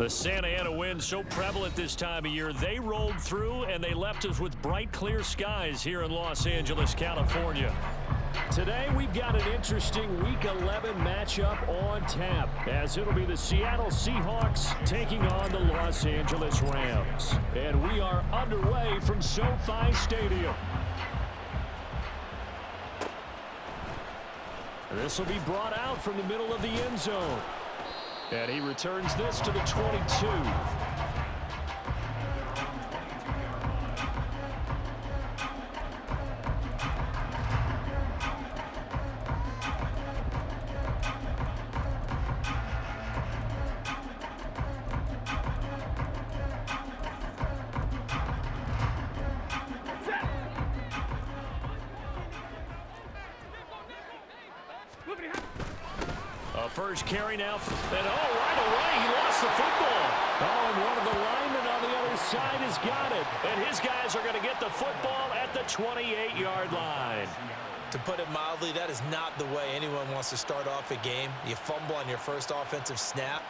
The Santa Ana wind so prevalent this time of year. They rolled through and they left us with bright, clear skies here in Los Angeles, California. Today, we've got an interesting Week 11 matchup on tap, as it'll be the Seattle Seahawks taking on the Los Angeles Rams. And we are underway from SoFi Stadium. This will be brought out from the middle of the end zone. And he returns this to the 22. First carry now, and right away he lost the football. And one of the linemen on the other side has got it. And his guys are going to get the football at the 28-yard line. To put it mildly, that is not the way anyone wants to start off a game. You fumble on your first offensive snap.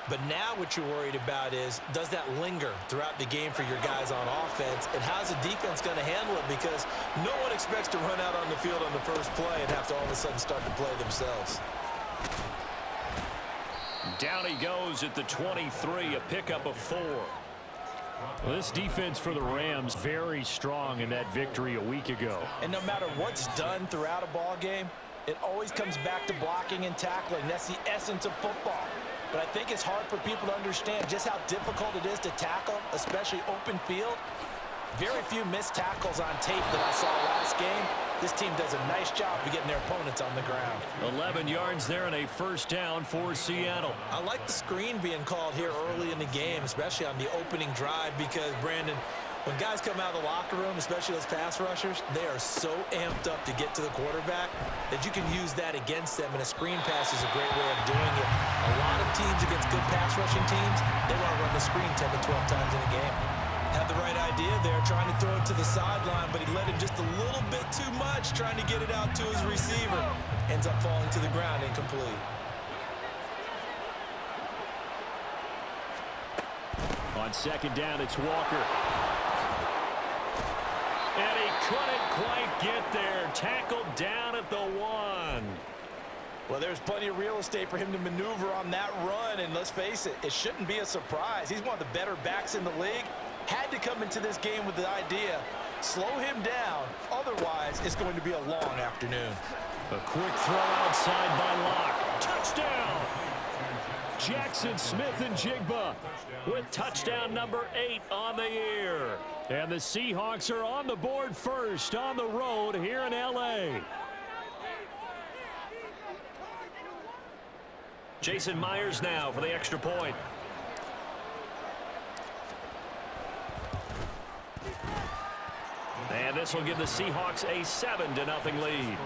But now what you're worried about is, does that linger throughout the game for your guys on offense? And how's the defense going to handle it? Because no one expects to run out on the field on the first play and have to all of a sudden start to play themselves. Down he goes at the 23, a pickup of 4. Well, this defense for the Rams, very strong in that victory a week ago. And no matter what's done throughout a ball game, it always comes back to blocking and tackling. That's the essence of football. But I think it's hard for people to understand just how difficult it is to tackle, especially open field. Very few missed tackles on tape that I saw last game. This team does a nice job of getting their opponents on the ground. 11 yards there and a first down for Seattle. I like the screen being called here early in the game, especially on the opening drive, because, Brandon, when guys come out of the locker room, especially those pass rushers, they are so amped up to get to the quarterback that you can use that against them, and a screen pass is a great way of doing it. A lot of teams against good pass rushing teams, they want to run the screen 10 to 12 times in a game. Had the right idea there, trying to throw it to the sideline, but he let him just a little bit too much, trying to get it out to his receiver. Ends up falling to the ground, incomplete. On second down, it's Walker. And he couldn't quite get there. Tackled down at the 1. Well, there's plenty of real estate for him to maneuver on that run, and let's face it, it shouldn't be a surprise. He's one of the better backs in the league. Had to come into this game with the idea, slow him down, otherwise it's going to be a long afternoon. A quick throw outside by Locke. Touchdown! Jackson Smith-Njigba with touchdown number 8 on the year. And the Seahawks are on the board first on the road here in L.A. Jason Myers now for the extra point. And this will give the Seahawks a 7-0 lead.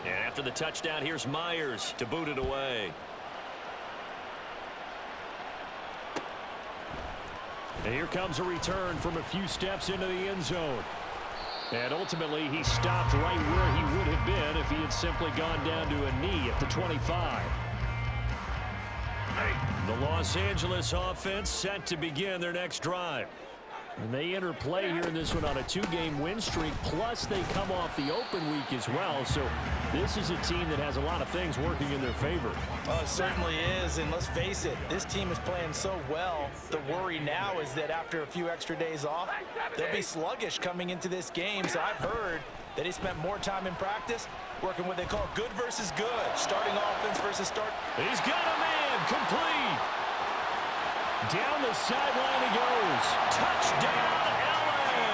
And after the touchdown, here's Myers to boot it away. And here comes a return from a few steps into the end zone. And ultimately, he stopped right where he would have been if he had simply gone down to a knee at the 25. The Los Angeles offense set to begin their next drive. And they enter play here in this one on a 2-game win streak, plus they come off the open week as well. So this is a team that has a lot of things working in their favor. Well, it certainly is, and let's face it, this team is playing so well. The worry now is that after a few extra days off, they'll be sluggish coming into this game. So I've heard that he spent more time in practice working what they call good versus good, starting offense versus start. He's got a man, complete. Down the sideline he goes. Touchdown, L.A.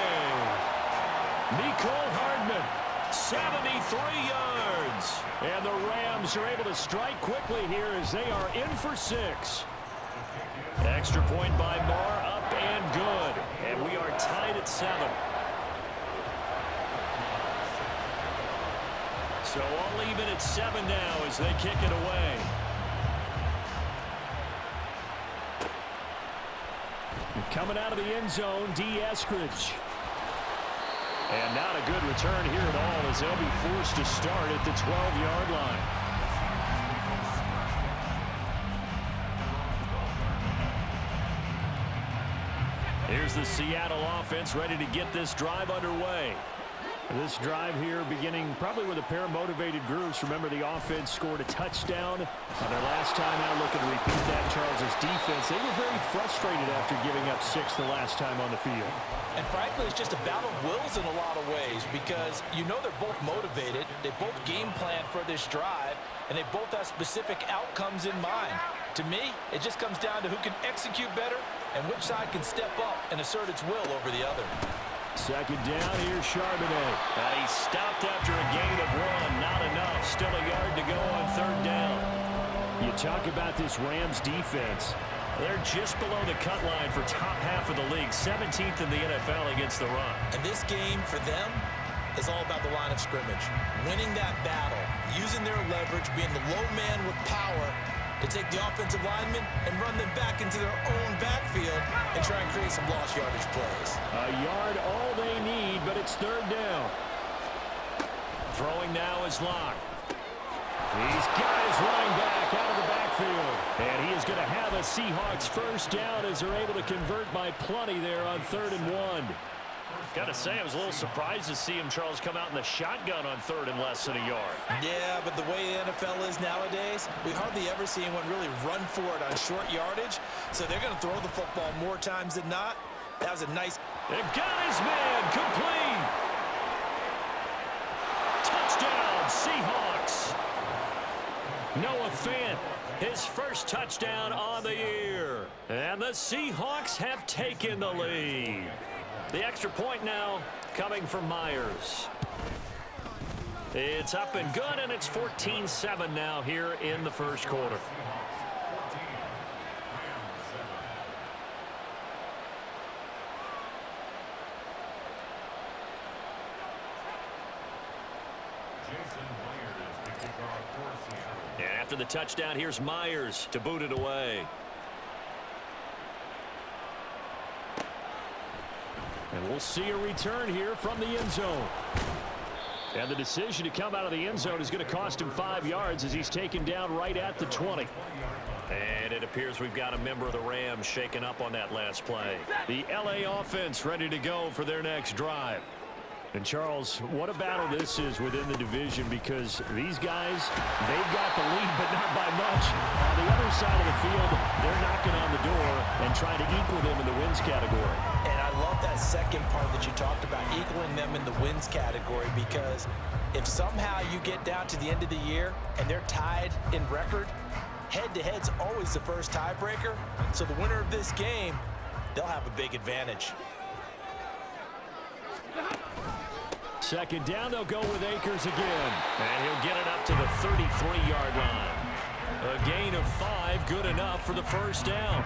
Nicole Hardman, 73 yards. And the Rams are able to strike quickly here as they are in for 6. Extra point by Moore, up and good. And we are tied at 7. So all even at 7 now as they kick it away. Coming out of the end zone, D. Eskridge. And not a good return here at all as they'll be forced to start at the 12-yard line. Here's the Seattle offense ready to get this drive underway. This drive here beginning probably with a pair of motivated groups. Remember, the offense scored a touchdown on their last time out. Looking to repeat that. Charles' defense, they were very frustrated after giving up 6 the last time on the field. And frankly, it's just a battle of wills in a lot of ways because you know they're both motivated. They both game plan for this drive, and they both have specific outcomes in mind. To me, it just comes down to who can execute better and which side can step up and assert its will over the other. Second down, here's Charbonnet. He stopped after a gain of 1. Not enough. Still a yard to go on third down. You talk about this Rams defense. They're just below the cut line for top half of the league. 17th in the NFL against the run. And this game for them is all about the line of scrimmage. Winning that battle, using their leverage, being the low man with power to take the offensive linemen and run them back into their own backfield and try and create some lost yardage plays. A yard all they need, but it's third down. Throwing now is Locke. He's got his running back out of the backfield. And he is going to have a Seahawks first down as they're able to convert by plenty there on 3rd and 1. Got to say, I was a little surprised to see him, Charles, come out in the shotgun on 3rd and less than a yard. Yeah, but the way the NFL is nowadays, we hardly ever see anyone really run for it on short yardage. So they're going to throw the football more times than not. That was a nice... They've got his man complete. Touchdown, Seahawks. Noah Fant, his first touchdown on the year. And the Seahawks have taken the lead. The extra point now coming from Myers. It's up and good, and it's 14-7 now here in the first quarter. And after the touchdown, here's Myers to boot it away. And we'll see a return here from the end zone. And the decision to come out of the end zone is going to cost him 5 yards as he's taken down right at the 20. And it appears we've got a member of the Rams shaken up on that last play. The LA offense ready to go for their next drive. And Charles, what a battle this is within the division because these guys, they've got the lead, but not by much. On the other side of the field, they're knocking on the door and trying to equal them in the wins category. And I love that second part that you talked about, equaling them in the wins category, because if somehow you get down to the end of the year and they're tied in record, head-to-head's always the first tiebreaker. So the winner of this game, they'll have a big advantage. Second down, they'll go with Akers again. And he'll get it up to the 33-yard line. A gain of 5, good enough for the first down.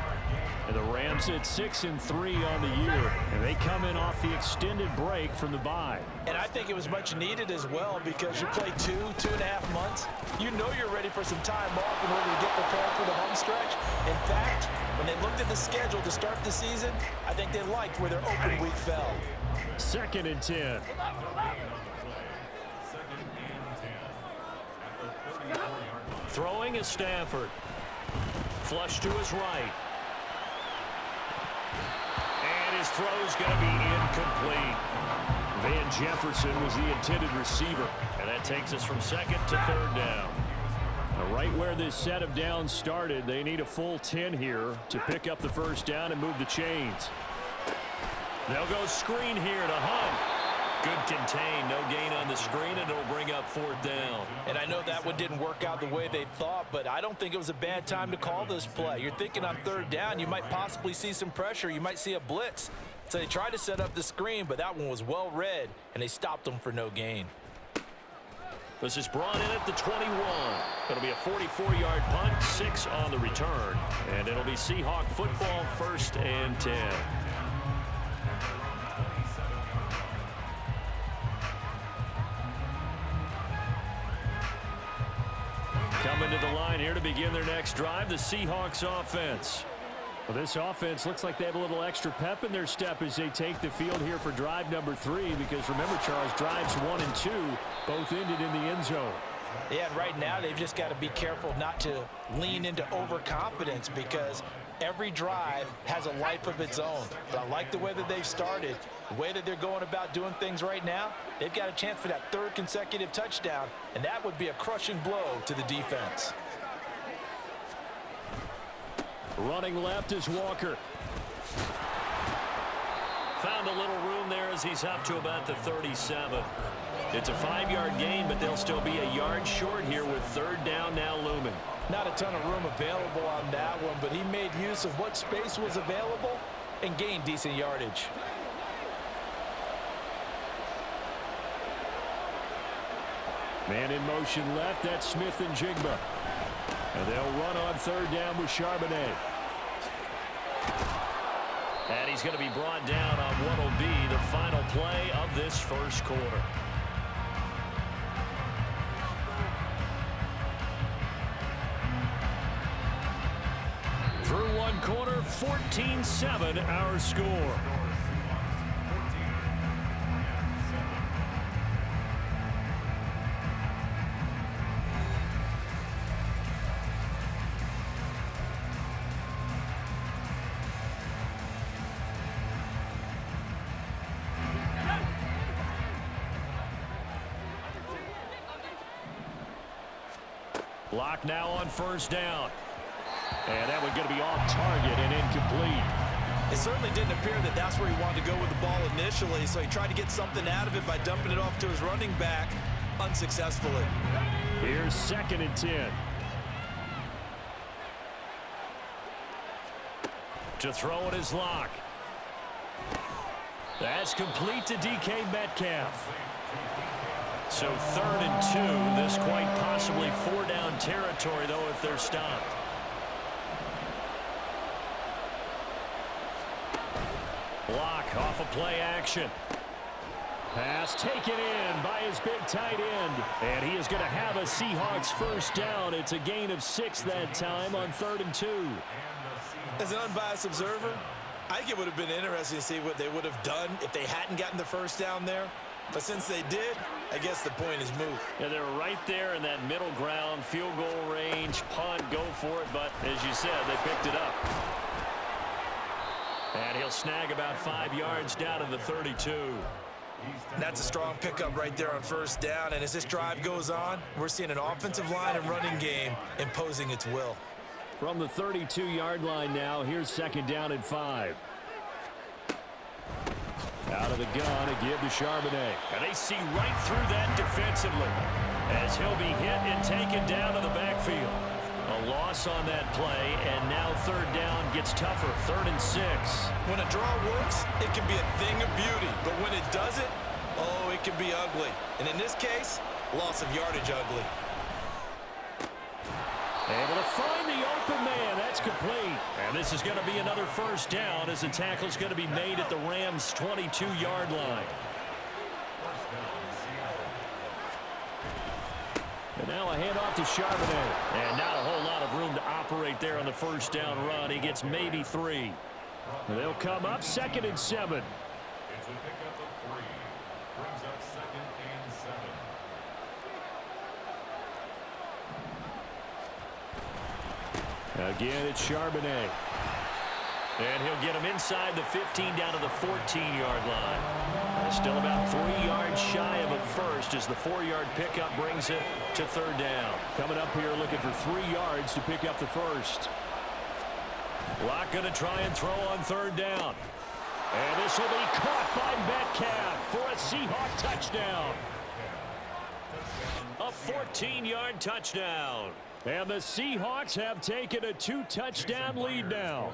And the Rams at 6-3 on the year. And they come in off the extended break from the bye. And I think it was much needed as well because you play 2.5 months. You know you're ready for some time off in order to get prepared for the home stretch. In fact, when they looked at the schedule to start the season, I think they liked where their open week fell. 2nd and 10. Throwing is Stafford. Flush to his right. And his throw's going to be incomplete. Van Jefferson was the intended receiver. And that takes us from 2nd to 3rd down. Now, right where this set of downs started, they need a full 10 here to pick up the first down and move the chains. They'll go screen here to Hunt. Good contain, no gain on the screen, and it'll bring up 4th down. And I know that one didn't work out the way they thought, but I don't think it was a bad time to call this play. You're thinking on 3rd down, you might possibly see some pressure. You might see a blitz. So they tried to set up the screen, but that one was well read, and they stopped them for no gain. This is brought in at the 21. It'll be a 44-yard punt, 6 on the return. And it'll be Seahawk football, 1st and 10. Coming to the line here to begin their next drive, the Seahawks offense. Well, this offense looks like they have a little extra pep in their step as they take the field here for drive number 3, because remember, Charles, drives 1 and 2 both ended in the end zone. Yeah, and right now they've just got to be careful not to lean into overconfidence, because every drive has a life of its own. But I like the way that they've started, the way that they're going about doing things right now. They've got a chance for that 3rd consecutive touchdown, and that would be a crushing blow to the defense. Running left is Walker. Found a little room there as he's up to about the 37. It's a 5-yard gain, but they'll still be a yard short here with 3rd down now looming. Not a ton of room available on that one, but he made use of what space was available and gained decent yardage. Man in motion left, that's Smith and Jigba. And they'll run on 3rd down with Charbonnet. And he's going to be brought down on what will be the final play of this first quarter. Through 1 quarter, 14-7 our score. Block now on 1st down. And that one's going to be off target and incomplete. It certainly didn't appear that that's where he wanted to go with the ball initially, so he tried to get something out of it by dumping it off to his running back unsuccessfully. Here's 2nd and 10. To throw it is Locke. That's complete to DK Metcalf. So 3rd and 2. This quite possibly 4-down territory, though, if they're stopped. Block off of play action. Pass taken in by his big tight end. And he is going to have a Seahawks 1st down. It's a gain of 6 that time on 3rd and 2. As an unbiased observer, I think it would have been interesting to see what they would have done if they hadn't gotten the 1st down there. But since they did, I guess the point is moot. Yeah, they're right there in that middle ground, field goal range, punt, go for it. But as you said, they picked it up. And he'll snag about 5 yards down to the 32. That's a strong pickup right there on 1st down. And as this drive goes on, we're seeing an offensive line and running game imposing its will. From the 32-yard line now, here's 2nd down and 5. Out of the gun, a give to Charbonnet. And they see right through that defensively as he'll be hit and taken down to the backfield. A loss on that play, and now 3rd down gets tougher. 3rd and 6. When a draw works, it can be a thing of beauty. But when it doesn't, oh, it can be ugly. And in this case, loss of yardage ugly. Able to find the open man. That's complete. And this is going to be another 1st down as the tackle's going to be made at the Rams' 22-yard line. And now a handoff to Charbonnet. And not a whole lot of room to operate there on the 1st down run. He gets maybe 3. They'll come up 2nd and 7. It's a pickup of 3. Brings up 2nd and 7. Again, it's Charbonnet. And he'll get him inside the 15 down to the 14-yard line. Still about 3 yards shy of a first as the 4-yard pickup brings it to 3rd down. Coming up here looking for 3 yards to pick up the first. Locke going to try and throw on 3rd down. And this will be caught by Metcalf for a Seahawk touchdown. A 14-yard touchdown. And the Seahawks have taken a 2-touchdown lead now.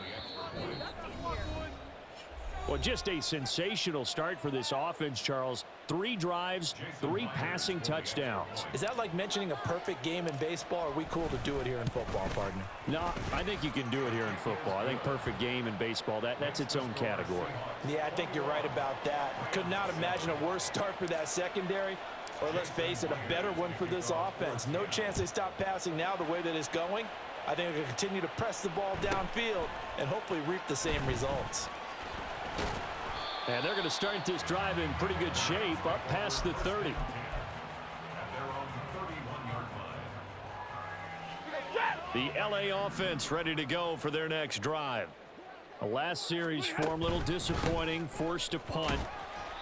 Well, just a sensational start for this offense, Charles. 3 drives, 3 passing touchdowns. Is that like mentioning a perfect game in baseball? Or are we cool to do it here in football, partner? No, I think you can do it here in football. I think perfect game in baseball, that's its own category. Yeah, I think you're right about that. Could not imagine a worse start for that secondary. Or let's face it, a better one for this offense. No chance they stop passing now the way that it's going. I think they'll continue to press the ball downfield and hopefully reap the same results. And they're going to start this drive in pretty good shape up past the 30. The LA offense ready to go for their next drive. The last series form a little disappointing, forced a punt.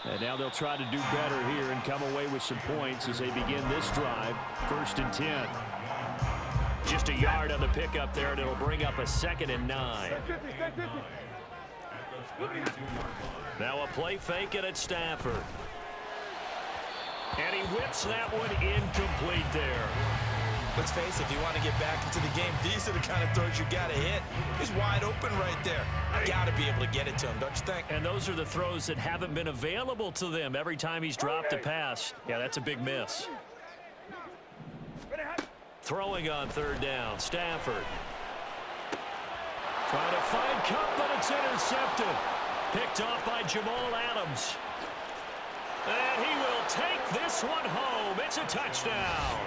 And now they'll try to do better here and come away with some points as they begin this drive. 1st and 10. Just a yard on the pickup there, and it'll bring up a 2nd and 9. Now a play fake it at Stafford. And he whips that one incomplete there. Let's face it, if you want to get back into the game, these are the kind of throws you got to hit. He's wide open right there. Got to be able to get it to him, don't you think? And those are the throws that haven't been available to them every time he's dropped a pass. Yeah, that's a big miss. Throwing on 3rd down, Stafford. Trying to find Cup, but it's intercepted. Picked off by Jamal Adams. And he will take this one home. It's a touchdown.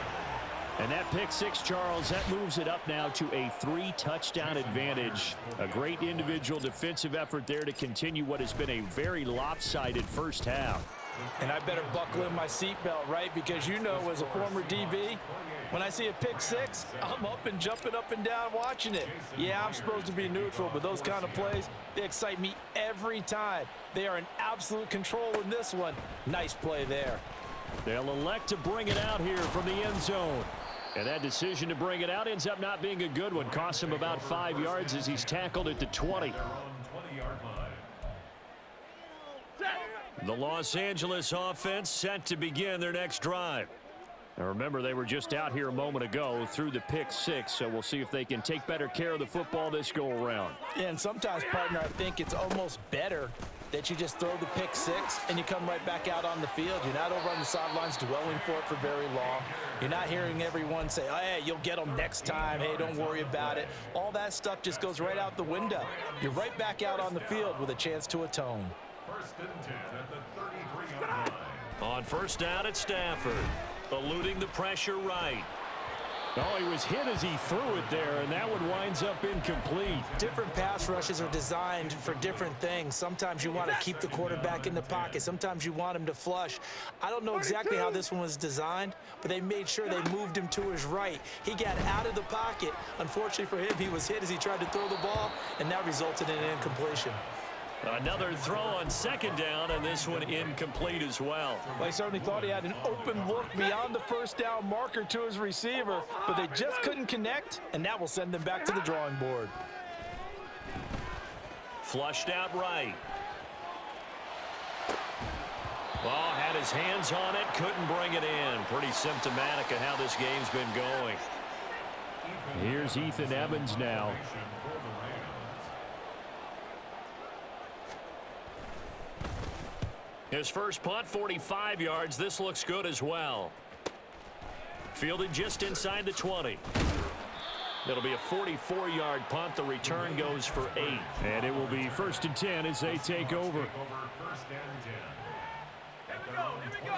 And that pick six, Charles, that moves it up now to a 3-touchdown advantage. A great individual defensive effort there to continue what has been a very lopsided first half. And I better buckle in my seatbelt, right? Because you know, as a former DB, when I see a pick six, I'm up and jumping up and down watching it. Yeah, I'm supposed to be neutral, but those kind of plays, they excite me every time. They are in absolute control in this one. Nice play there. They'll elect to bring it out here from the end zone. And that decision to bring it out ends up not being a good one. Costs him about 5 yards as he's tackled at the 20. The Los Angeles offense set to begin their next drive. Now remember, they were just out here a moment ago through the pick six, so we'll see if they can take better care of the football this go around. Yeah, and sometimes, partner, I think it's almost better that you just throw the pick six and you come right back out on the field. You're not over on the sidelines dwelling for it for very long. You're not hearing everyone say, oh, hey, you'll get them next time. Hey, don't worry about it. All that stuff just goes right out the window. You're right back out on the field with a chance to atone. 1st and 10 at the 33-yard line. On 1st down at Stafford, eluding the pressure right. Oh, he was hit as he threw it there, and that one winds up incomplete. Different pass rushes are designed for different things. Sometimes you want to keep the quarterback in the pocket. Sometimes you want him to flush. I don't know exactly how this one was designed, but they made sure they moved him to his right. He got out of the pocket. Unfortunately for him, he was hit as he tried to throw the ball, and that resulted in an incompletion. Another throw on 2nd down, and this one incomplete as well. Well, he certainly thought he had an open look beyond the 1st down marker to his receiver, but they just couldn't connect, and that will send them back to the drawing board. Flushed out right. Well, had his hands on it, couldn't bring it in. Pretty symptomatic of how this game's been going. Here's Ethan Evans now. His first punt, 45 yards. This looks good as well. Fielded just inside the 20. It'll be a 44-yard punt. The return goes for 8. And it will be 1st and 10 as they take over.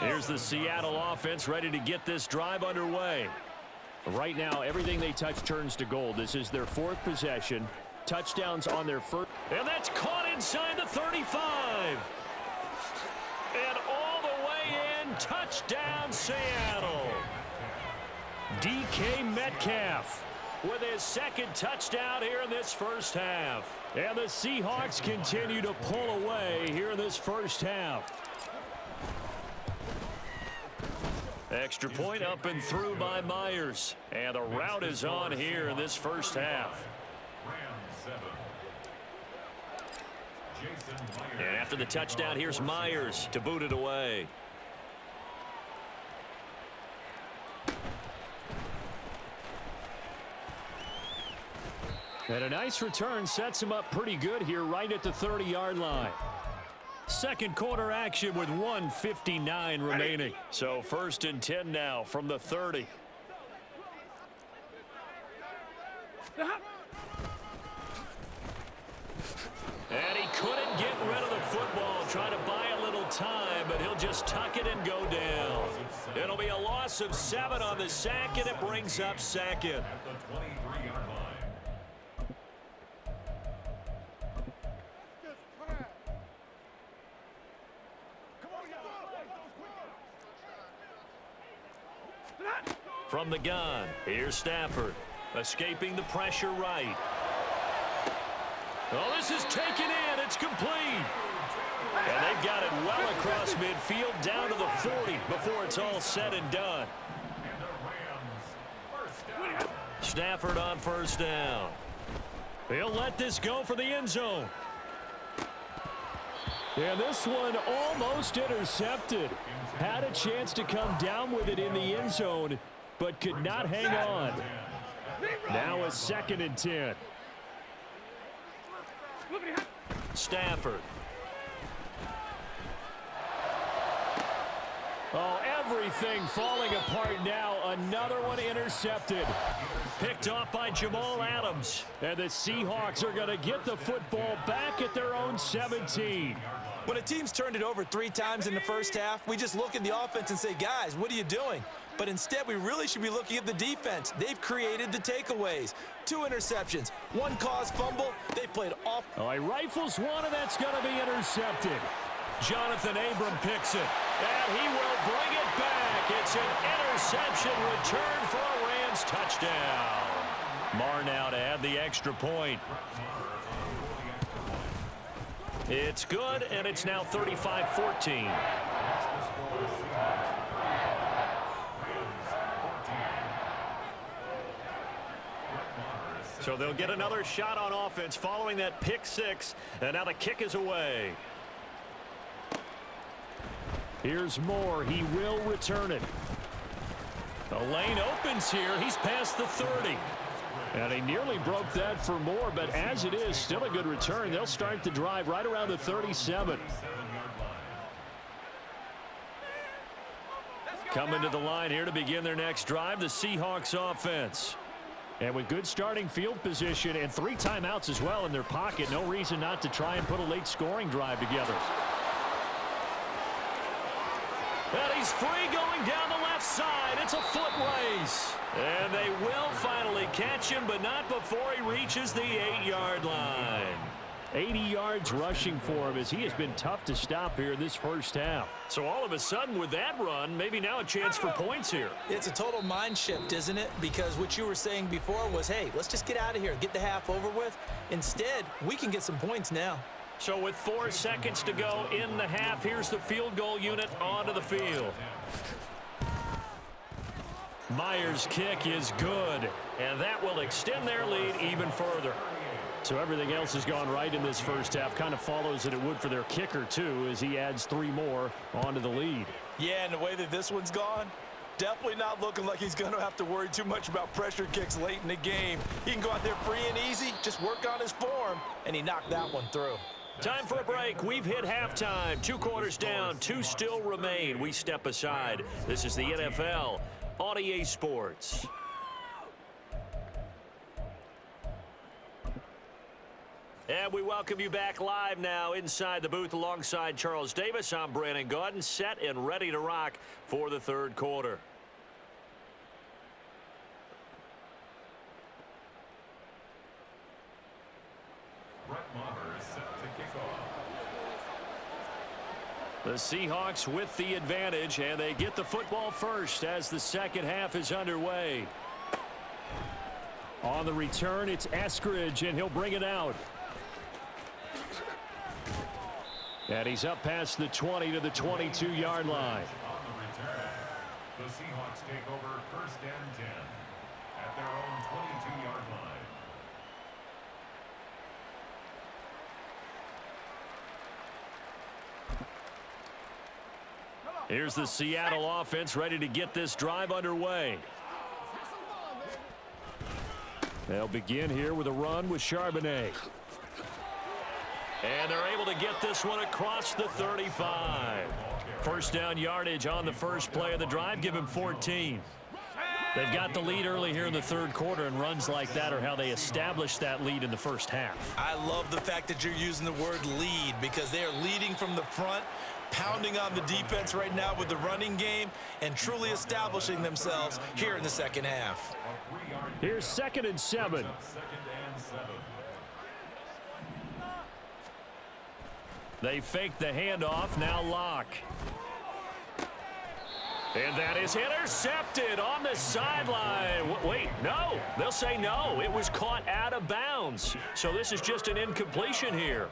Here's the Seattle offense ready to get this drive underway. Right now, everything they touch turns to gold. This is their 4th possession. Touchdowns on their first. And that's caught inside the 35. And all the way in, touchdown Seattle. DK Metcalf with his 2nd touchdown here in this first half. And the Seahawks continue to pull away here in this first half. Extra point up and through by Myers. And the route is on here in this first half. And after the touchdown, here's Myers to boot it away. And a nice return sets him up pretty good here right at the 30-yard line. Second quarter action with 1:59 remaining. So 1st and 10 now from the 30. And he couldn't get rid of the football, trying to buy a little time, but he'll just tuck it and go down. It'll be a loss of 7 on the sack, and it brings up 2nd. At the 23-yard line. From the gun, here's Stafford. Escaping the pressure right. Oh, this is taken in. It's complete. And they've got it well across midfield down to the 40 before it's all said and done. Stafford on first down. He'll let this go for the end zone. And this one almost intercepted. Had a chance to come down with it in the end zone, but could not hang on. Now a 2nd and 10. Stafford. Oh, everything falling apart now. Another one intercepted. Picked off by Jamal Adams. And the Seahawks are going to get the football back at their own 17. When a team's turned it over 3 times in the first half, we just look at the offense and say, guys, what are you doing? But instead, we really should be looking at the defense. They've created the takeaways. 2 interceptions, 1 caused fumble. They've played off. Oh, he rifles one, and that's going to be intercepted. Jonathan Abram picks it, and he will bring it back. It's an interception return for a Rams touchdown. Marr now to add the extra point. It's good, and it's now 35-14. So they'll get another shot on offense following that pick 6, and now the kick is away. Here's Moore. He will return it. The lane opens here. He's past the 30. And he nearly broke that for Moore, but as it is, still a good return. They'll start the drive right around the 37. Coming to the line here to begin their next drive, the Seahawks offense. And with good starting field position and 3 timeouts as well in their pocket, no reason not to try and put a late scoring drive together. And he's free going down the left side. It's a foot race. And they will finally catch him, but not before he reaches the 8-yard line. 80 yards rushing for him as he has been tough to stop here in this first half. So all of a sudden with that run, maybe now a chance for points here. It's a total mind shift, isn't it? Because what you were saying before was, hey, let's just get out of here, get the half over with. Instead, we can get some points now. So with 4 seconds to go in the half, here's the field goal unit onto the field. Myers' kick is good, and that will extend their lead even further. So everything else has gone right in this first half. Kind of follows that it would for their kicker, too, as he adds 3 more onto the lead. Yeah, and the way that this one's gone, definitely not looking like he's going to have to worry too much about pressure kicks late in the game. He can go out there free and easy, just work on his form, and he knocked that one through. Time for a break. We've hit halftime. 2 quarters down, 2 still remain. We step aside. This is the NFL on EA Sports. And we welcome you back live now inside the booth alongside Charles Davis. I'm Brandon Gaudin, set and ready to rock for the 3rd quarter. The Seahawks with the advantage, and they get the football first as the second half is underway. On the return, it's Eskridge, and he'll bring it out. And he's up past the 20 to the 22-yard line. On the return, the Seahawks take over 1st and 10 at their own 22-yard line. Here's the Seattle offense ready to get this drive underway. They'll begin here with a run with Charbonnet. And they're able to get this one across the 35. First down yardage on the first play of the drive. Give him 14. They've got the lead early here in the 3rd quarter, and runs like that are how they established that lead in the first half. I love the fact that you're using the word lead because they are leading from the front, pounding on the defense right now with the running game, and truly establishing themselves here in the second half. Here's 2nd and 7. They fake the handoff, now Locke. And that is intercepted on the sideline. Wait, no. They'll say no. It was caught out of bounds. So this is just an incompletion here.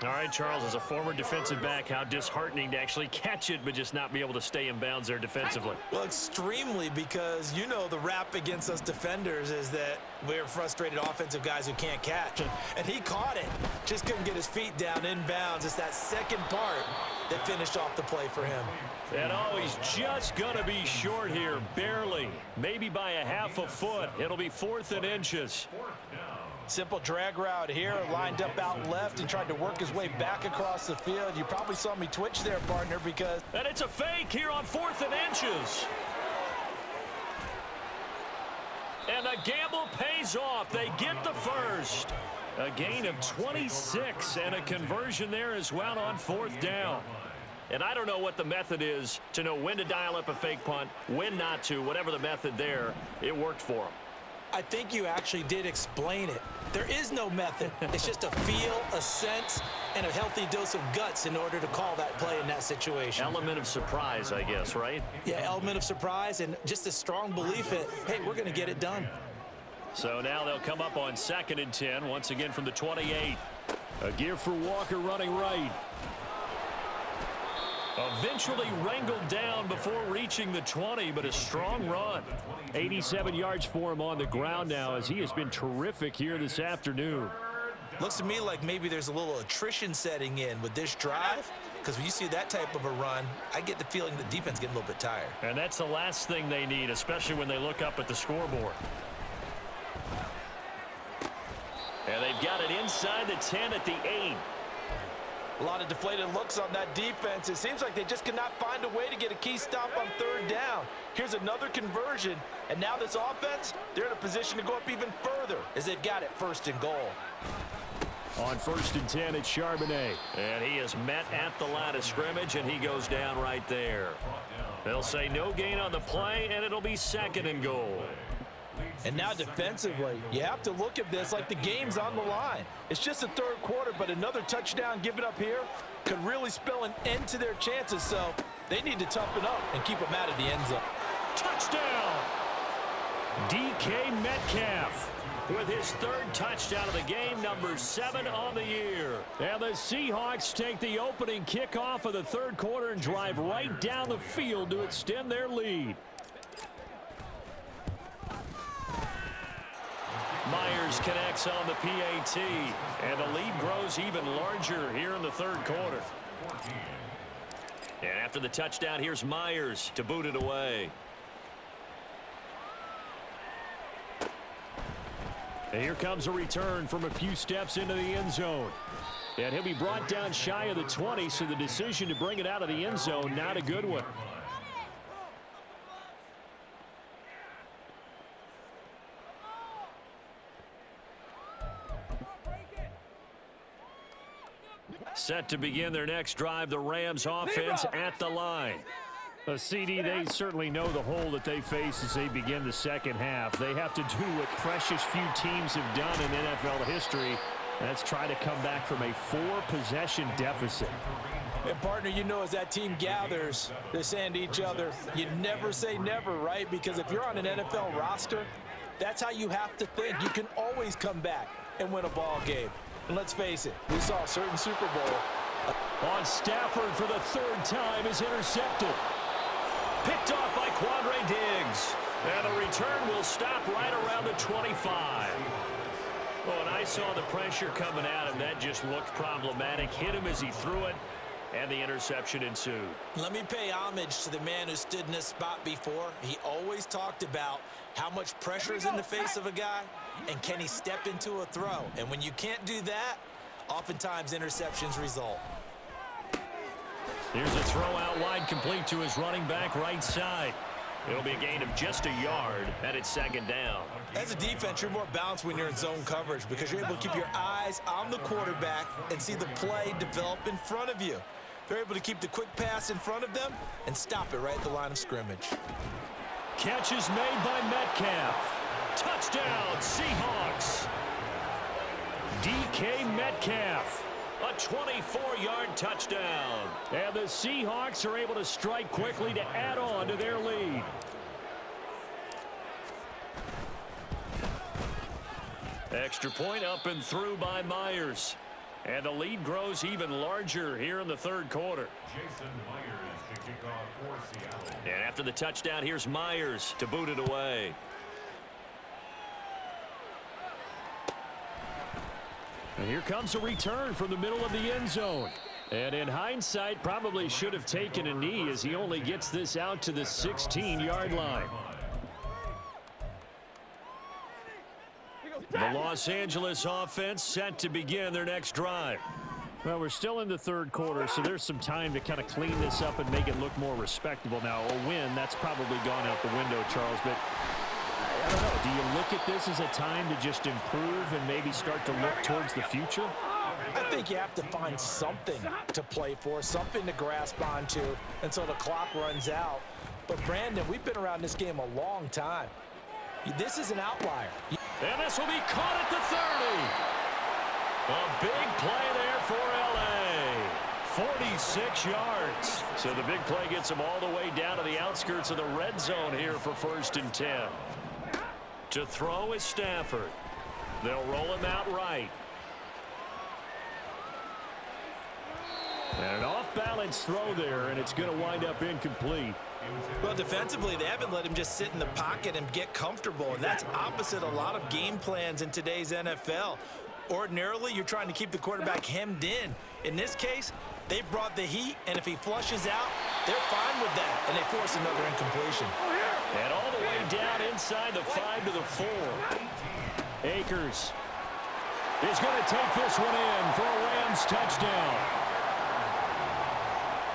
All right, Charles, as a former defensive back, how disheartening to actually catch it but just not be able to stay in bounds there defensively. Well, extremely, because you know the rap against us defenders is that we're frustrated offensive guys who can't catch. And he caught it. Just couldn't get his feet down in bounds. It's that second part that finished off the play for him. And oh, he's just going to be short here, barely. Maybe by a half a foot. It'll be 4th and inches. Simple drag route here, lined up out left and tried to work his way back across the field. You probably saw me twitch there, partner, because... And it's a fake here on 4th and inches. And the gamble pays off. They get the first. A gain of 26 and a conversion there as well on 4th down. And I don't know what the method is to know when to dial up a fake punt, when not to, whatever the method there, it worked for him. I think you actually did explain it. There is no method. It's just a feel, a sense, and a healthy dose of guts in order to call that play in that situation. Element of surprise, I guess, right? Yeah, element of surprise and just a strong belief that, hey, we're going to get it done. So now they'll come up on 2nd and 10, once again from the 28. A gear for Walker running right. Eventually wrangled down before reaching the 20, but a strong run. 87 yards for him on the ground now, as he has been terrific here this afternoon. Looks to me like maybe there's a little attrition setting in with this drive, because when you see that type of a run, I get the feeling the defense getting a little bit tired. And that's the last thing they need, especially when they look up at the scoreboard. And they've got it inside the 10 at the 8. A lot of deflated looks on that defense. It seems like they just cannot find a way to get a key stop on 3rd down. Here's another conversion, and now this offense, they're in a position to go up even further as they've got it 1st and goal. On 1st and 10, it's Charbonnet. And he is met at the line of scrimmage, and he goes down right there. They'll say no gain on the play, and it'll be 2nd and goal. And now defensively, you have to look at this like the game's on the line. It's just the 3rd quarter, but another touchdown given up here could really spell an end to their chances, so they need to toughen up and keep them out of the end zone. Touchdown! DK Metcalf with his 3rd touchdown of the game, number 7 on the year. And the Seahawks take the opening kickoff of the 3rd quarter and drive right down the field to extend their lead. Myers connects on the PAT, and the lead grows even larger here in the 3rd quarter. And after the touchdown, here's Myers to boot it away. And here comes a return from a few steps into the end zone. And he'll be brought down shy of the 20, so the decision to bring it out of the end zone, not a good one. Set to begin their next drive, the Rams offense at the line. CD, they certainly know the hole that they face as they begin the 2nd half. They have to do what precious few teams have done in NFL history. That's try to come back from a 4-possession deficit. And, partner, you know as that team gathers, they're saying to each other, you never say never, right? Because if you're on an NFL roster, that's how you have to think. You can always come back and win a ball game. And let's face it, we saw a certain Super Bowl. On Stafford for the 3rd time is intercepted. Picked off by Quandre Diggs. And the return will stop right around the 25. Well, and I saw the pressure coming at him. That just looked problematic. Hit him as he threw it, and the interception ensued. Let me pay homage to the man who stood in this spot before. He always talked about how much pressure is in the face of a guy, and can he step into a throw? And when you can't do that, oftentimes interceptions result. Here's a throw out wide, complete to his running back right side. It'll be a gain of just a yard, and it's 2nd down. As a defense, you're more balanced when you're in zone coverage because you're able to keep your eyes on the quarterback and see the play develop in front of you. They're able to keep the quick pass in front of them and stop it right at the line of scrimmage. Catch is made by Metcalf. Touchdown, Seahawks. DK Metcalf. A 24-yard touchdown. And the Seahawks are able to strike quickly to add on to their lead. Extra point up and through by Myers. And the lead grows even larger here in the third quarter. Jason Myers to kick off for Seattle. And after the touchdown, here's Myers to boot it away. And here comes a return from the middle of the end zone. And in hindsight, probably should have taken a knee as he only gets this out to the 16-yard line. The Los Angeles offense set to begin their next drive. Well, we're still in the third quarter, so there's some time to kind of clean this up and make it look more respectable now. A win, that's probably gone out the window, Charles, but I don't know. Do you look at this as a time to just improve and maybe start to look towards the future? I think you have to find something to play for, something to grasp onto until the clock runs out. But, Brandon, we've been around this game a long time. This is an outlier. And this will be caught at the 30. A big play there for L.A. 46 yards. So the big play gets them all the way down to the outskirts of the red zone here for 1st and 10. To throw is Stafford. They'll roll him out right. And an off-balance throw there, and it's going to wind up incomplete. Well, defensively, they haven't let him just sit in the pocket and get comfortable, and that's opposite a lot of game plans in today's NFL. Ordinarily, you're trying to keep the quarterback hemmed in. In this case, they brought the heat, and if he flushes out, they're fine with that, and they force another incompletion. And all the way down inside the 5 to the 4. Akers is going to take this one in for a Rams touchdown.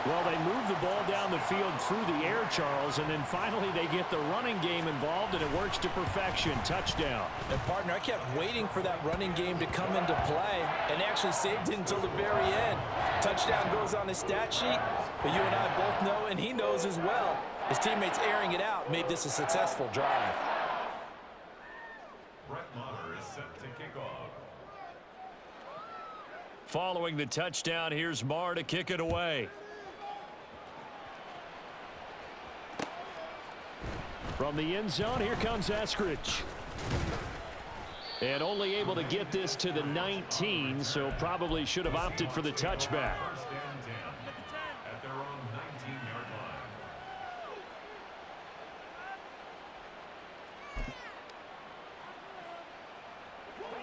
Well, they move the ball down the field through the air, Charles, and then finally they get the running game involved, and it works to perfection. Touchdown. And, partner, I kept waiting for that running game to come into play and actually saved it until the very end. Touchdown goes on his stat sheet, but you and I both know, and he knows as well, his teammates airing it out made this a successful drive. Brett Maher is set to kick off. Following the touchdown, here's Maher to kick it away. From the end zone, here comes Eskridge. And only able to get this to the 19, so probably should have opted for the touchback. 1st and 10 at their own 19-yard line.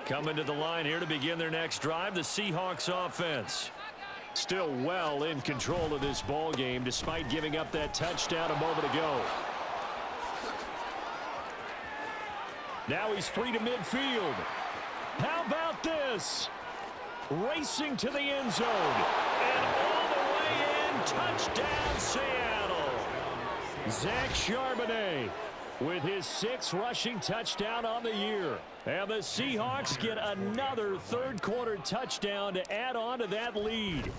Coming to the line here to begin their next drive, the Seahawks offense. Still well in control of this ball game, despite giving up that touchdown a moment ago. Now he's free to midfield. How about this? Racing to the end zone. And all the way in, touchdown Seattle. Zach Charbonnet with his 6th rushing touchdown on the year. And the Seahawks get another third-quarter touchdown to add on to that lead.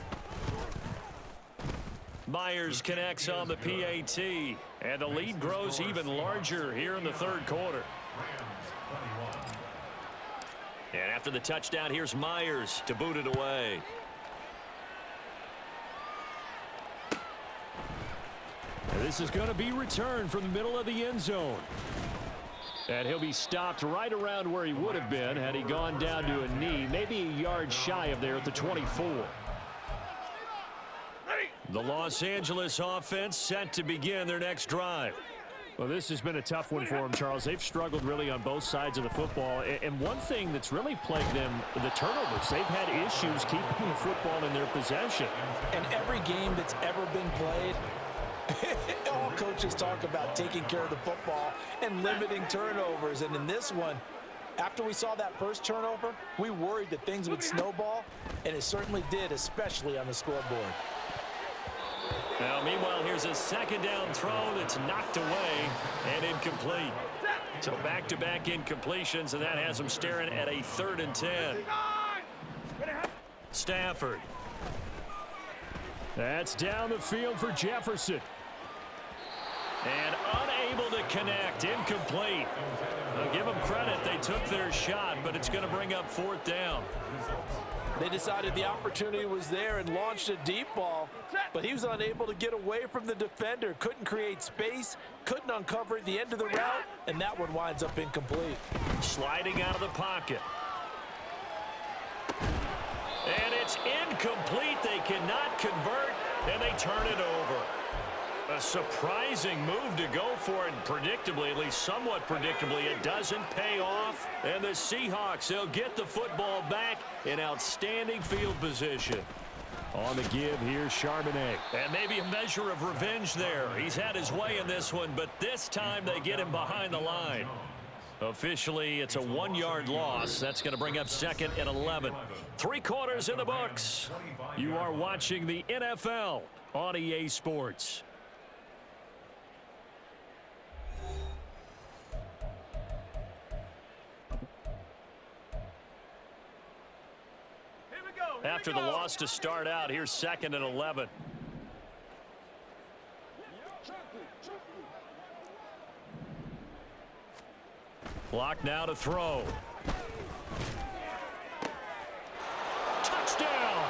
Myers connects on the PAT, and the lead grows even larger here in the third quarter. And after the touchdown, here's Myers to boot it away. And this is going to be returned from the middle of the end zone. And he'll be stopped right around where he would have been had he gone down to a knee, maybe a yard shy of there at the 24. The Los Angeles offense set to begin their next drive. Well, this has been a tough one for them, Charles. They've struggled really on both sides of the football. And one thing that's really plagued them, the turnovers. They've had issues keeping the football in their possession. And every game that's ever been played, all coaches talk about taking care of the football and limiting turnovers. And in this one, after we saw that first turnover, we worried that things would snowball, and it certainly did, especially on the scoreboard. Now, meanwhile, here's a second down throw that's knocked away and incomplete. So back-to-back incompletions, and that has them staring at a 3rd and 10. Stafford. That's down the field for Jefferson. And unable to connect, incomplete. I'll give them credit. They took their shot, but it's going to bring up 4th down. They decided the opportunity was there and launched a deep ball, but he was unable to get away from the defender. Couldn't create space, couldn't uncover at the end of the route, and that one winds up incomplete. Sliding out of the pocket. And it's incomplete. They cannot convert, and they turn it over. A surprising move to go for it, and predictably, at least somewhat predictably, it doesn't pay off. And the Seahawks, they'll get the football back in outstanding field position. On the give, here's Charbonnet. And maybe a measure of revenge there. He's had his way in this one, but this time they get him behind the line. Officially, it's a 1-yard loss. That's going to bring up 2nd and 11. 3 quarters in the books. You are watching the NFL on EA Sports. After the loss to start out, here's 2nd and 11. Block now to throw. Touchdown!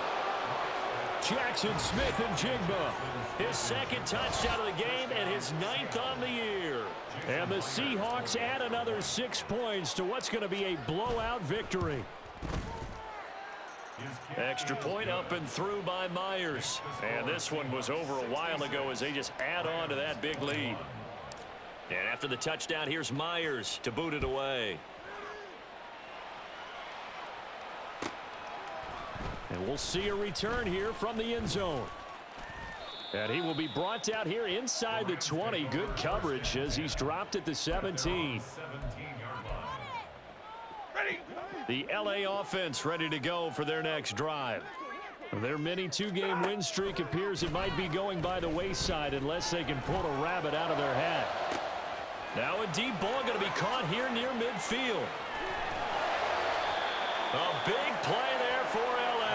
Jackson Smith and Jigba. His 2nd touchdown of the game and his 9th on the year. And the Seahawks add another 6 points to what's going to be a blowout victory. Extra point up and through by Myers. And this one was over a while ago as they just add on to that big lead. And after the touchdown, here's Myers to boot it away. And we'll see a return here from the end zone. And he will be brought out here inside the 20. Good coverage as he's dropped at the 17. The LA offense ready to go for their next drive. Their mini 2-game win streak appears it might be going by the wayside unless they can pull a rabbit out of their hat. Now a deep ball going to be caught here near midfield. A big play there for LA.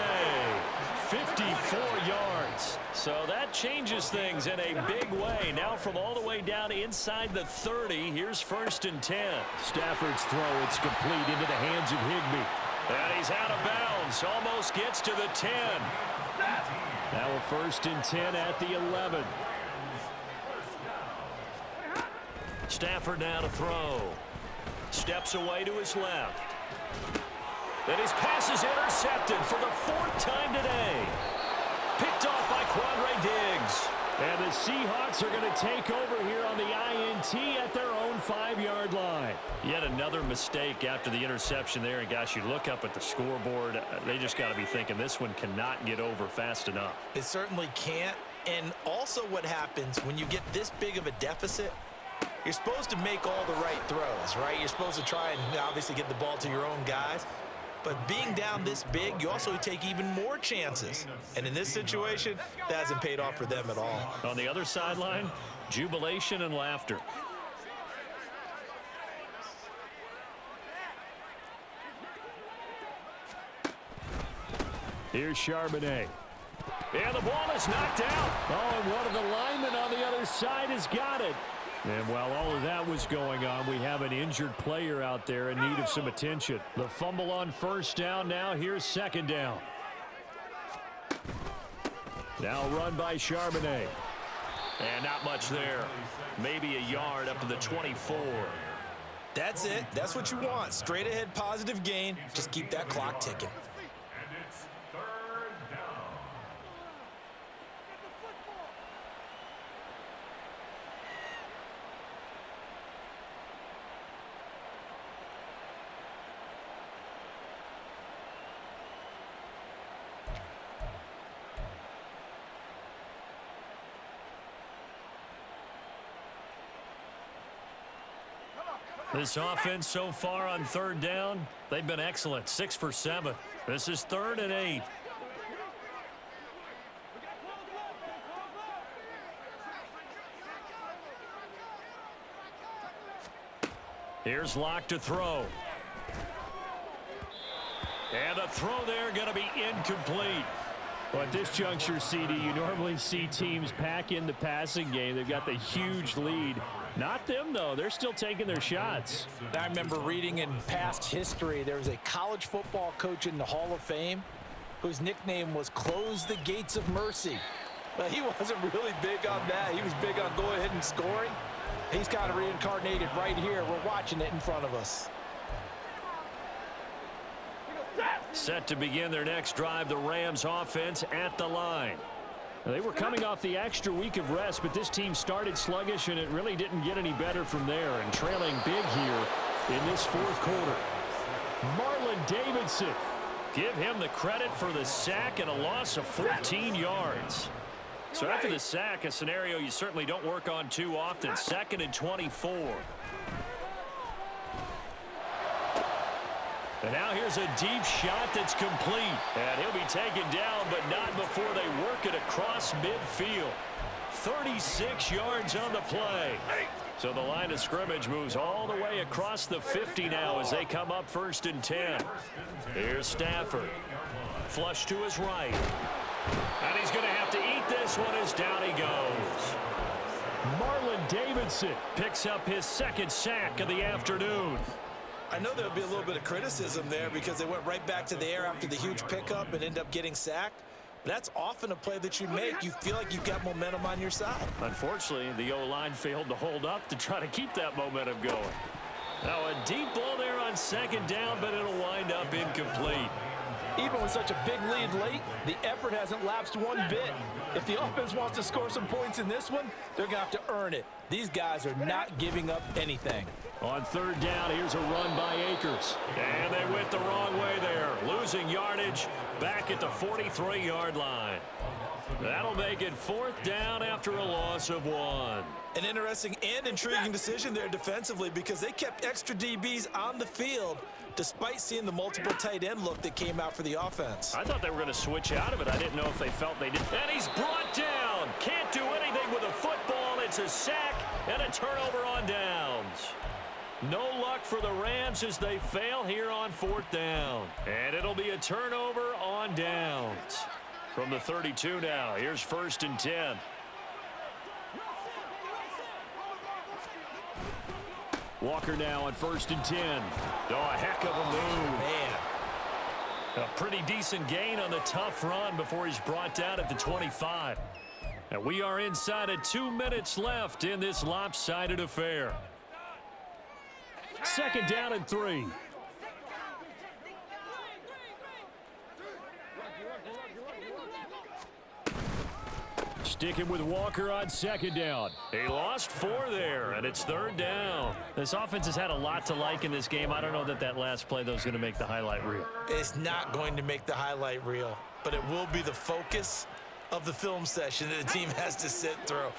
54 yards. So that changes things in a big way. Now from all the way down inside the 30, here's 1st and 10. Stafford's throw, it's complete into the hands of Higbee. And he's out of bounds. Almost gets to the 10. Now a 1st and 10 at the 11. Stafford now to throw. Steps away to his left. Then his pass is intercepted for the 4th time today. Picked off by Quandre Diggs. And the Seahawks are going to take over here on the INT at their own 5-yard line. Yet another mistake after the interception there. And, gosh, you look up at the scoreboard, they just got to be thinking this one cannot get over fast enough. It certainly can't. And also what happens when you get this big of a deficit, you're supposed to make all the right throws, right? You're supposed to try and obviously get the ball to your own guys. But being down this big, you also take even more chances. And in this situation, that hasn't paid off for them at all. On the other sideline, jubilation and laughter. Here's Charbonnet. And the ball is knocked out. Oh, and one of the linemen on the other side has got it. And while all of that was going on, we have an injured player out there in need of some attention. The fumble on 1st down. Now here's 2nd down. Now run by Charbonnet. And not much there. Maybe a yard up to the 24. That's it. That's what you want. Straight ahead positive gain. Just keep that clock ticking. And it's 3rd down. This offense so far on 3rd down, they've been excellent. 6 for 7. This is 3rd and 8. Here's Locke to throw. And the throw there going to be incomplete. Well, at this juncture, CD, you normally see teams pack in the passing game. They've got the huge lead. Not them, though. They're still taking their shots. I remember reading in past history, there was a college football coach in the Hall of Fame whose nickname was Close the Gates of Mercy. But he wasn't really big on that. He was big on go ahead and scoring. He's kind of reincarnated right here. We're watching it in front of us. Set to begin their next drive, the Rams offense at the line. They were coming off the extra week of rest, but this team started sluggish, and it really didn't get any better from there. And trailing big here in this fourth quarter. Marlon Davidson. Give him the credit for the sack and a loss of 14 yards. So after the sack, a scenario you certainly don't work on too often. 2nd and 24. And now here's a deep shot that's complete. And he'll be taken down, but not before they work it across midfield. 36 yards on the play. So the line of scrimmage moves all the way across the 50 now as they come up 1st and 10. Here's Stafford. Flush to his right. And he's going to have to eat this one as down he goes. Marlon Davidson picks up his 2nd sack of the afternoon. I know there'll be a little bit of criticism there because they went right back to the air after the huge pickup and end up getting sacked. But that's often a play that you make. You feel like you've got momentum on your side. Unfortunately, the O-line failed to hold up to try to keep that momentum going. Now a deep ball there on 2nd down, but it'll wind up incomplete. Even with such a big lead late, the effort hasn't lapsed one bit. If the offense wants to score some points in this one, they're going to have to earn it. These guys are not giving up anything. On 3rd down, here's a run by Akers. And they went the wrong way there, losing yardage back at the 43-yard line. That'll make it 4th down after a loss of 1. An interesting and intriguing decision there defensively because they kept extra DBs on the field despite seeing the multiple tight end look that came out for the offense. I thought they were going to switch out of it. I didn't know if they felt they did. And he's brought down. Can't do anything with a football. It's a sack and a turnover on downs. No luck for the Rams as they fail here on 4th down. And it'll be a turnover on downs. From the 32 now, here's 1st and 10. Walker now on 1st and 10. Oh, a heck of a move. Man. A pretty decent gain on the tough run before he's brought down at the 25. And we are inside of 2 minutes left in this lopsided affair. 2nd down and 3. Sticking with Walker on 2nd down. He lost 4 there, and it's 3rd down. This offense has had a lot to like in this game. I don't know that last play, though, is going to make the highlight reel. It's not going to make the highlight reel, but it will be the focus of the film session that the team has to sit through.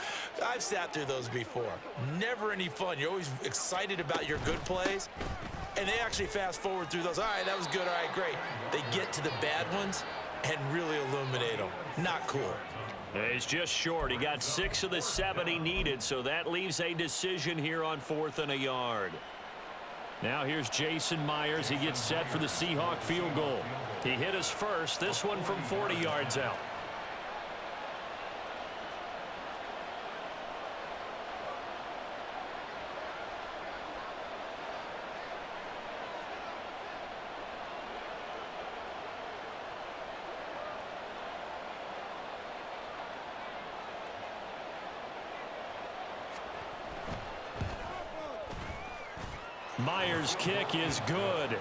I've sat through those before. Never any fun. You're always excited about your good plays, and they actually fast forward through those. All right, that was good. All right, great. They get to the bad ones and really illuminate them. Not cool. He's just short. He got 6 of the 7 he needed, so that leaves a decision here on 4th and a yard. Now here's Jason Myers. He gets set for the Seahawk field goal. He hit his first, this one from 40 yards out. Myers' kick is good.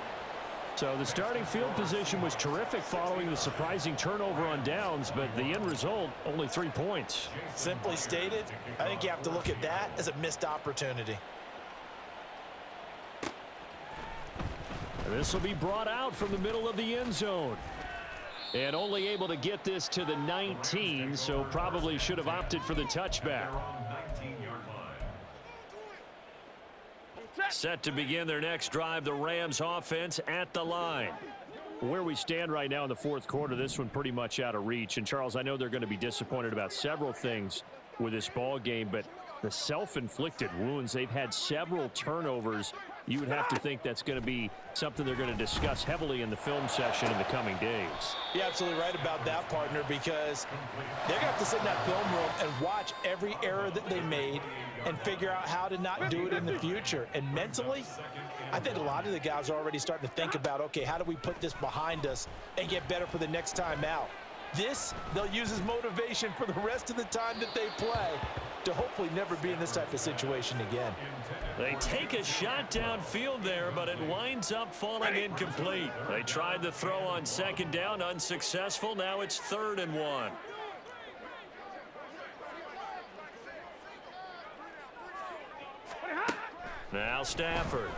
So the starting field position was terrific following the surprising turnover on downs, but the end result, only 3 points. Simply stated, I think you have to look at that as a missed opportunity. This will be brought out from the middle of the end zone. And only able to get this to the 19, so probably should have opted for the touchback. Set to begin their next drive, the Rams offense at the line. Where we stand right now in the 4th quarter, this one pretty much out of reach. And, Charles, I know they're going to be disappointed about several things with this ball game, but the self-inflicted wounds, they've had several turnovers you would have to think that's going to be something they're going to discuss heavily in the film session in the coming days. You're absolutely right about that, partner, because they're going to have to sit in that film room and watch every error that they made and figure out how to not do it in the future. And mentally, I think a lot of the guys are already starting to think about, okay, how do we put this behind us and get better for the next time out? This, they'll use as motivation for the rest of the time that they play to hopefully never be in this type of situation again. They take a shot downfield there, but it winds up falling incomplete. They tried the throw on second down, unsuccessful. Now it's 3rd and 1. Now Stafford.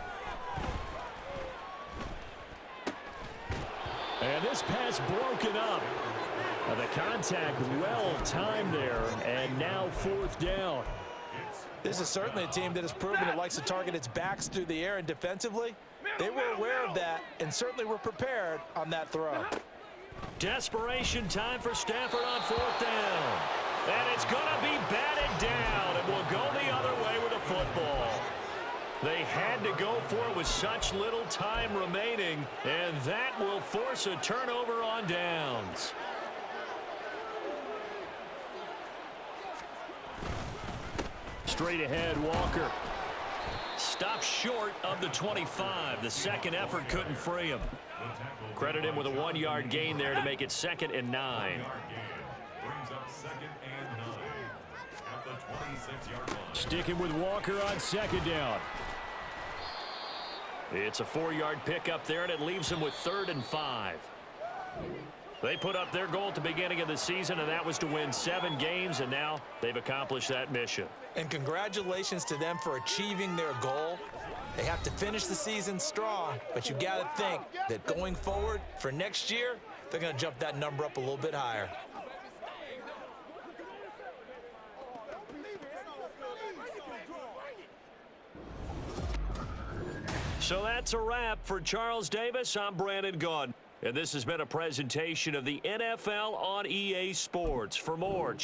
And this pass broken up. The contact well timed there, and now 4th down. This is certainly a team that has proven it likes to target its backs through the air, and defensively, they were aware of that and certainly were prepared on that throw. Desperation time for Stafford on 4th down. And it's going to be batted down, and will go the other way with the football. They had to go for it with such little time remaining, and that will force a turnover on downs. Straight ahead, Walker. Stops short of the 25. The second effort couldn't free him. Credit him with a 1-yard gain there to make it 2nd and 9. Sticking with Walker on 2nd down. It's a 4-yard pickup there, and it leaves him with 3rd and 5. They put up their goal at the beginning of the season, and that was to win 7 games, and now they've accomplished that mission. And congratulations to them for achieving their goal. They have to finish the season strong, but you got to think that going forward for next year, they're going to jump that number up a little bit higher. So that's a wrap for Charles Davis. I'm Brandon Gaudin, and this has been a presentation of the NFL on EA Sports. For more,